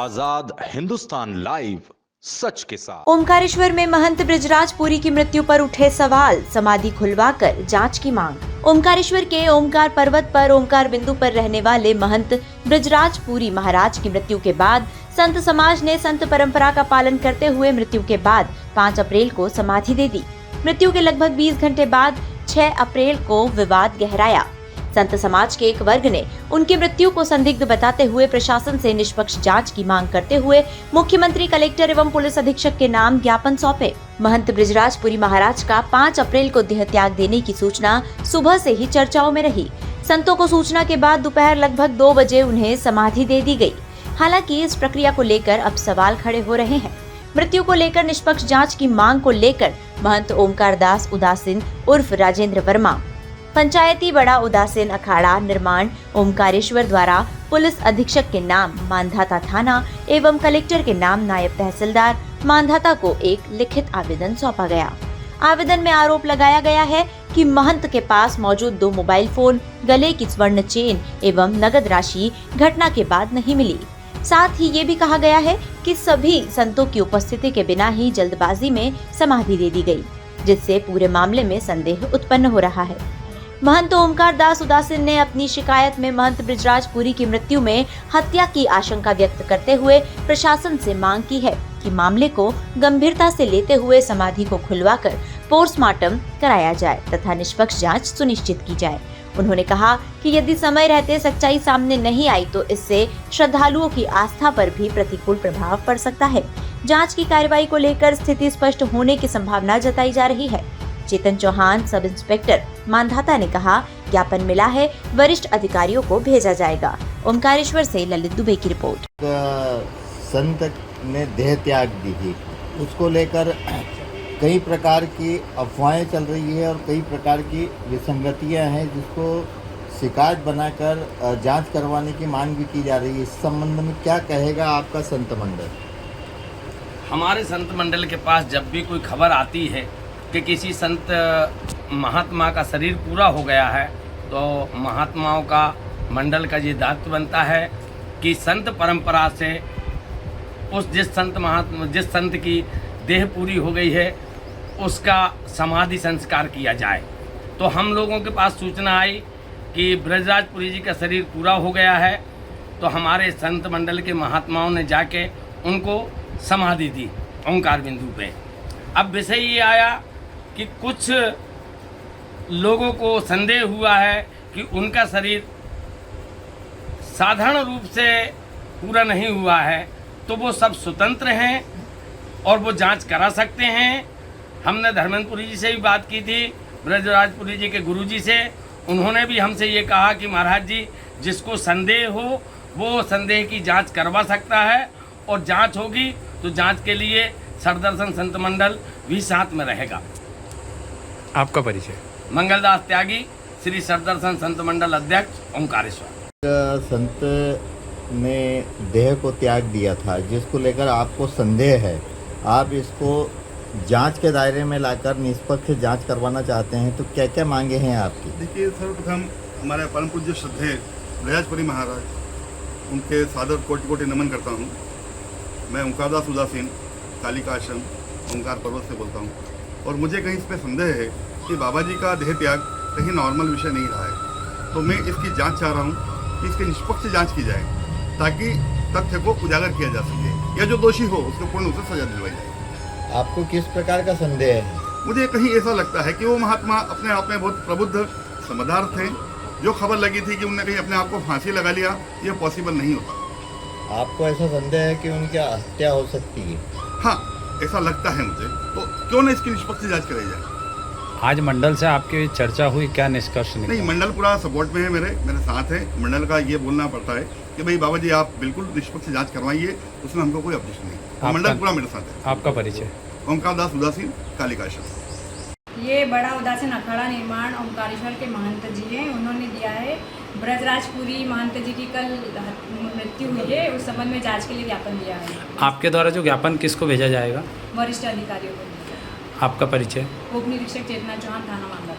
आजाद Hindustan live, सच के साथ। ओमकारेश्वर में महंत ब्रजराज पुरी की मृत्यु पर उठे सवाल, समाधि खुलवाकर जांच की मांग। ओमकारेश्वर के ओमकार पर्वत पर ओमकार बिंदु पर रहने वाले महंत ब्रजराज पुरी महाराज की मृत्यु के बाद संत समाज ने संत परंपरा का पालन करते हुए मृत्यु के बाद 5 अप्रैल को समाधि दे दी। मृत्यु के लगभग 20 घंटे बाद 6 अप्रैल को विवाद गहराया। संत समाज के एक वर्ग ने उनकी मृत्यु को संदिग्ध बताते हुए प्रशासन से निष्पक्ष जांच की मांग करते हुए मुख्यमंत्री, कलेक्टर एवं पुलिस अधीक्षक के नाम ज्ञापन सौंपे। महंत ब्रजराज पुरी महाराज का 5 अप्रैल को देह त्याग देने की सूचना सुबह से ही चर्चाओं में रही। संतों को सूचना के बाद दोपहर लगभग 2 बजे उन्हें समाधि दे दी गई। हालांकि इस प्रक्रिया को लेकर अब सवाल खड़े हो रहे हैं। मृत्यु को लेकर निष्पक्ष जांच की मांग को लेकर महंत ओमकार दास उदासीन उर्फ राजेंद्र वर्मा, पंचायती बड़ा उदासीन अखाड़ा निर्माण ओमकारेश्वर द्वारा पुलिस अधीक्षक के नाम मांधाता थाना एवं कलेक्टर के नाम नायब तहसीलदार मांधाता को एक लिखित आवेदन सौंपा गया। आवेदन में आरोप लगाया गया है कि महंत के पास मौजूद 2 मोबाइल फोन, गले की स्वर्ण चेन एवं नगद राशि घटना के बाद नहीं मिली। साथ ही ये भी कहा गया है कि सभी संतों की उपस्थिति के बिना ही जल्दबाजी में समाधि दे दी गई, जिससे पूरे मामले में संदेह उत्पन्न हो रहा है। महंत ओमकार दास उदासीन ने अपनी शिकायत में महंत ब्रजराज पुरी की मृत्यु में हत्या की आशंका व्यक्त करते हुए प्रशासन से मांग की है कि मामले को गंभीरता से लेते हुए समाधि को खुलवाकर पोस्टमार्टम कराया जाए तथा निष्पक्ष जांच सुनिश्चित की जाए। उन्होंने कहा कि यदि समय रहते सच्चाई सामने नहीं आई तो इससे श्रद्धालुओं की आस्था पर भी प्रतिकूल प्रभाव पड़ सकता है। जांच की कार्रवाई को लेकर स्थिति स्पष्ट होने की संभावना जताई जा रही है। चेतन चौहान, सब इंस्पेक्टर मांधाता ने कहा, ज्ञापन मिला है, वरिष्ठ अधिकारियों को भेजा जाएगा। ओमकारेश्वर से ललित दुबे की रिपोर्ट। संत ने देह त्याग दी थी, उसको लेकर कई प्रकार की अफवाहें चल रही है और कई प्रकार की विसंगतियां हैं, जिसको शिकायत बनाकर जांच करवाने की मांग भी की जा रही है। इस संबंध में क्या कहेगा आपका संत मंडल? हमारे संत मंडल के पास जब भी कोई खबर आती है कि किसी संत महात्मा का शरीर पूरा हो गया है, तो महात्माओं का मंडल का ये दायित्व बनता है कि संत परंपरा से जिस संत की देह पूरी हो गई है उसका समाधि संस्कार किया जाए। तो हम लोगों के पास सूचना आई कि ब्रजराज पुरी जी का शरीर पूरा हो गया है, तो हमारे संत मंडल के महात्माओं ने जाके उनको समाधि दी ओंकार बिंदु पे। अब विषय ये आया कि कुछ लोगों को संदेह हुआ है कि उनका शरीर साधारण रूप से पूरा नहीं हुआ है, तो वो सब स्वतंत्र हैं और वो जांच करा सकते हैं। हमने धर्मेंद्र पुरी जी से भी बात की थी, ब्रजराज पुरी जी के गुरुजी से। उन्होंने भी हमसे ये कहा कि महाराज जी, जिसको संदेह हो वो संदेह की जांच करवा सकता है और जांच होगी तो जांच के लिए सरदर्शन संत मंडल भी साथ में रहेगा। आपका परिचय? मंगलदास त्यागी, श्री सरदर्शन संत मंडल अध्यक्ष ओमकारेश्वर। संत ने देह को त्याग दिया था, जिसको लेकर आपको संदेह है, आप इसको जांच के दायरे में लाकर निष्पक्ष जांच करवाना चाहते हैं, तो क्या क्या मांगे हैं आपकी? देखिए, सर्वप्रथम हमारे परम पूज्य श्रद्धेय ब्रजराज पुरी महाराज, उनके सादर कोटि कोटि नमन करता हूँ। मैं ओंकार दास उदासीन, कालिका आश्रम, ओंकार पर्वत से बोलता हूँ। और मुझे कहीं इस पर संदेह है कि बाबा जी का देह त्याग कहीं नॉर्मल विषय नहीं रहा है, तो मैं इसकी जांच चाह रहा हूँ कि इसकी निष्पक्ष जांच की जाए ताकि तथ्य को उजागर किया जा सके या जो दोषी हो उसको पूर्ण रूप से सजा दिलवाई जाए। आपको किस प्रकार का संदेह है? मुझे कहीं ऐसा लगता है कि वो महात्मा अपने आप में बहुत प्रबुद्ध समझदार थे। जो खबर लगी थी कि उन्होंने कहीं अपने आप को फांसी लगा लिया, ये पॉसिबल नहीं होता। आपको ऐसा संदेह है कि उनकी हत्या हो सकती है? हाँ, ऐसा लगता है मुझे। तो क्यों न इसकी निष्पक्ष जांच कराई जाए। आज मंडल से आपकी चर्चा हुई, क्या निष्कर्ष निकला? नहीं, मंडल पूरा सपोर्ट में है, मेरे साथ है। मंडल का ये बोलना पड़ता है कि भाई बाबा जी आप बिल्कुल निष्पक्ष जांच करवाइए, उसमें हमको कोई ऑब्जेक्शन नहीं। मंडल पूरा मेरे साथ है। आपका परिचय? ओंकार दास उदासीन, कालिका आश्रम। ये बड़ा उदासीन अखाड़ा निर्माण ओमकारेश्वर के महंत जी हैं। उन्होंने दिया है ब्रजराज पुरी महंत जी की कल मृत्यु हुई है, उस संबंध में जांच के लिए ज्ञापन दिया है। आपके द्वारा जो ज्ञापन किसको भेजा जाएगा? वरिष्ठ अधिकारियों को। आपका परिचय? उप निरीक्षक चेतना चौहान, थाना मांगा।